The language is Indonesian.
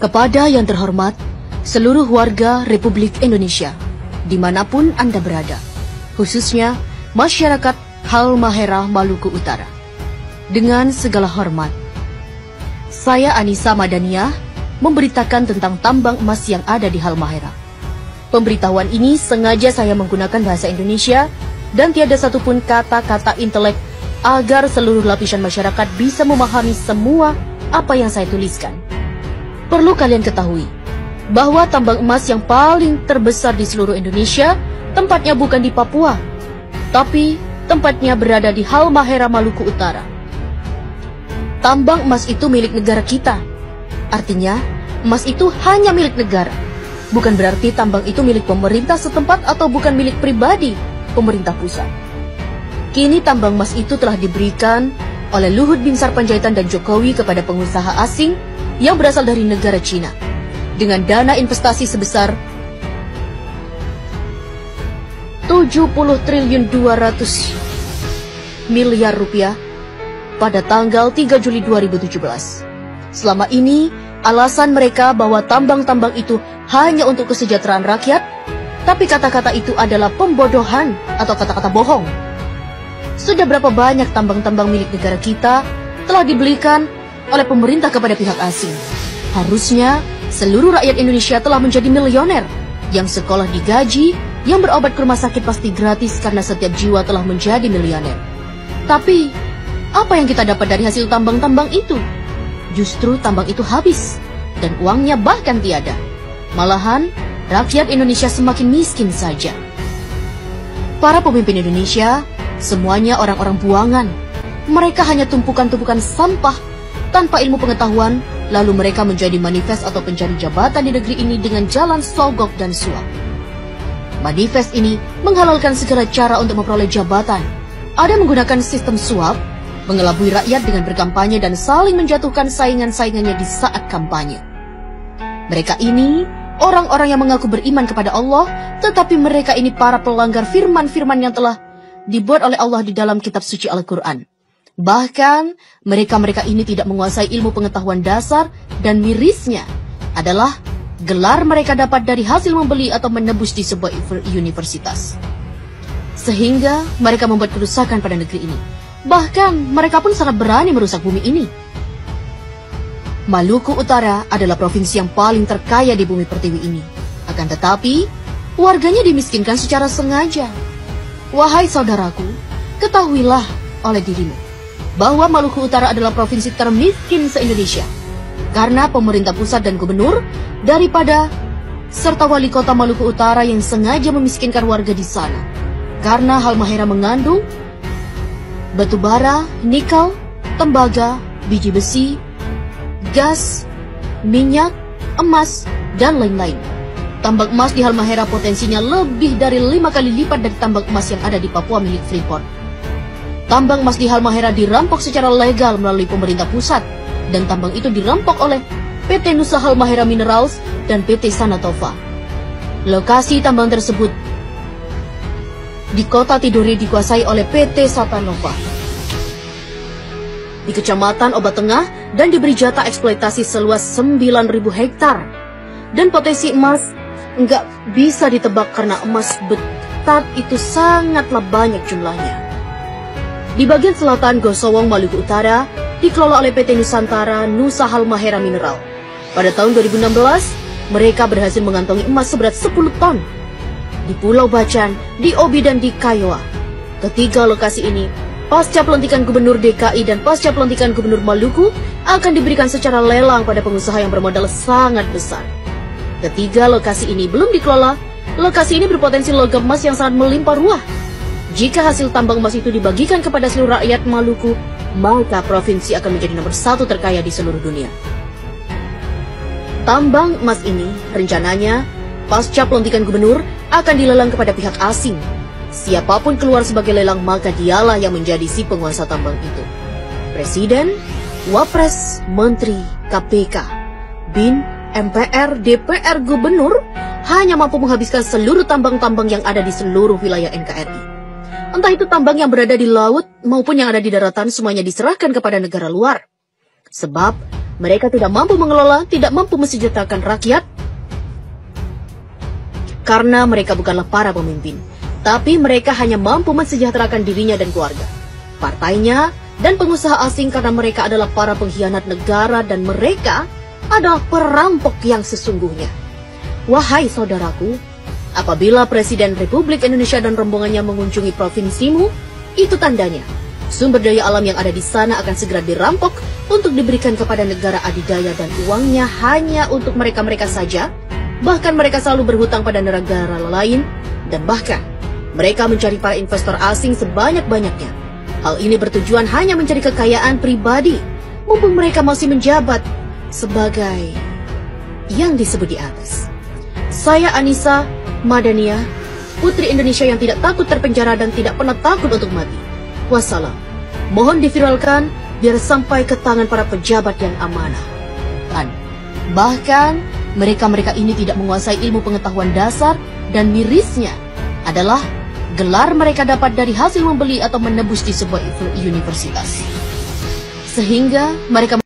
Kepada yang terhormat, seluruh warga Republik Indonesia, dimanapun Anda berada, khususnya masyarakat Halmahera Maluku Utara. Dengan segala hormat, saya Anissa Madaniah memberitakan tentang tambang emas yang ada di Halmahera. Pemberitahuan ini sengaja saya menggunakan bahasa Indonesia dan tiada satupun kata-kata intelek agar seluruh lapisan masyarakat bisa memahami semua apa yang saya tuliskan. Perlu kalian ketahui bahwa tambang emas yang paling terbesar di seluruh Indonesia tempatnya bukan di Papua, tapi tempatnya berada di Halmahera Maluku Utara. Tambang emas itu milik negara kita. Artinya, emas itu hanya milik negara. Bukan berarti tambang itu milik pemerintah setempat atau bukan milik pribadi pemerintah pusat. Kini tambang emas itu telah diberikan oleh Luhut Binsar Panjaitan dan Jokowi kepada pengusaha asing yang berasal dari negara Cina dengan dana investasi sebesar 70 triliun 200 miliar rupiah pada tanggal 3 Juli 2017. Selama ini, alasan mereka bahwa tambang-tambang itu hanya untuk kesejahteraan rakyat, tapi kata-kata itu adalah pembodohan atau kata-kata bohong. Sudah berapa banyak tambang-tambang milik negara kita telah dibelikan oleh pemerintah kepada pihak asing. Harusnya seluruh rakyat Indonesia telah menjadi milioner, yang sekolah digaji, yang berobat ke rumah sakit pasti gratis karena setiap jiwa telah menjadi milioner. Tapi, apa yang kita dapat dari hasil tambang-tambang itu? Justru tambang itu habis, dan uangnya bahkan tiada. Malahan, rakyat Indonesia semakin miskin saja. Para pemimpin Indonesia, semuanya orang-orang buangan. Mereka hanya tumpukan-tumpukan sampah tanpa ilmu pengetahuan, lalu mereka menjadi manifest atau pencari jabatan di negeri ini dengan jalan sogok dan suap. Manifest ini menghalalkan segala cara untuk memperoleh jabatan. Ada menggunakan sistem suap, mengelabui rakyat dengan berkampanye dan saling menjatuhkan saingan-saingannya di saat kampanye. Mereka ini orang-orang yang mengaku beriman kepada Allah, tetapi mereka ini para pelanggar firman-firman yang telah dibuat oleh Allah di dalam kitab suci Al-Quran. Bahkan, mereka-mereka ini tidak menguasai ilmu pengetahuan dasar dan mirisnya adalah gelar mereka dapat dari hasil membeli atau menebus di sebuah universitas. Sehingga mereka membuat kerusakan pada negeri ini. Bahkan, mereka pun sangat berani merusak bumi ini. Maluku Utara adalah provinsi yang paling terkaya di bumi pertiwi ini. Akan tetapi, warganya dimiskinkan secara sengaja. Wahai saudaraku, ketahuilah oleh dirimu bahwa Maluku Utara adalah provinsi termiskin se-Indonesia karena pemerintah pusat dan gubernur daripada serta wali kota Maluku Utara yang sengaja memiskinkan warga di sana karena Halmahera mengandung batu bara, nikel, tembaga, biji besi, gas, minyak, emas, dan lain-lain. Tambang emas di Halmahera potensinya lebih dari 5 kali lipat dari tambang emas yang ada di Papua milik Freeport. Tambang emas di Halmahera dirampok secara legal melalui pemerintah pusat, dan tambang itu dirampok oleh PT Nusa Halmahera Minerals dan PT Sanatova. Lokasi tambang tersebut di kota Tidore dikuasai oleh PT Satanova di Kecamatan Obat Tengah dan diberi jatah eksploitasi seluas 9.000 hektar. Dan potensi emas nggak bisa ditebak karena emas betat itu sangatlah banyak jumlahnya. Di bagian selatan Gosowong, Maluku Utara, dikelola oleh PT Nusantara Nusa Halmahera Mineral. Pada tahun 2016, mereka berhasil mengantongi emas seberat 10 ton di Pulau Bacan, di Obi, dan di Kiowa. Ketiga lokasi ini, pasca pelantikan Gubernur DKI dan pasca pelantikan Gubernur Maluku, akan diberikan secara lelang pada pengusaha yang bermodal sangat besar. Ketiga lokasi ini belum dikelola. Lokasi ini berpotensi logam emas yang sangat melimpah ruah. Jika hasil tambang emas itu dibagikan kepada seluruh rakyat Maluku, maka provinsi akan menjadi nomor 1 terkaya di seluruh dunia. Tambang emas ini rencananya pasca pelantikan gubernur akan dilelang kepada pihak asing. Siapapun keluar sebagai lelang, maka dialah yang menjadi si penguasa tambang itu. Presiden, Wapres, Menteri, KPK, BIN, MPR, DPR, Gubernur hanya mampu menghabiskan seluruh tambang-tambang yang ada di seluruh wilayah NKRI. Entah itu tambang yang berada di laut maupun yang ada di daratan, semuanya diserahkan kepada negara luar. Sebab mereka tidak mampu mengelola, tidak mampu mensejahterakan rakyat, karena mereka bukanlah para pemimpin, tapi mereka hanya mampu mensejahterakan dirinya dan keluarga, partainya, dan pengusaha asing karena mereka adalah para pengkhianat negara dan mereka adalah perampok yang sesungguhnya. Wahai saudaraku, apabila Presiden Republik Indonesia dan rombongannya mengunjungi provinsimu, itu tandanya sumber daya alam yang ada di sana akan segera dirampok untuk diberikan kepada negara adidaya dan uangnya hanya untuk mereka-mereka saja. Bahkan mereka selalu berhutang pada negara lain dan bahkan mereka mencari para investor asing sebanyak-banyaknya. Hal ini bertujuan hanya mencari kekayaan pribadi mumpung mereka masih menjabat sebagai yang disebut di atas. Saya Anissa Madania, putri Indonesia yang tidak takut terpenjara dan tidak pernah takut untuk mati. Wassalam. Mohon diviralkan biar sampai ke tangan para pejabat yang amanah. Dan bahkan mereka-mereka ini tidak menguasai ilmu pengetahuan dasar dan mirisnya adalah gelar mereka dapat dari hasil membeli atau menebus di sebuah universitas. Sehingga mereka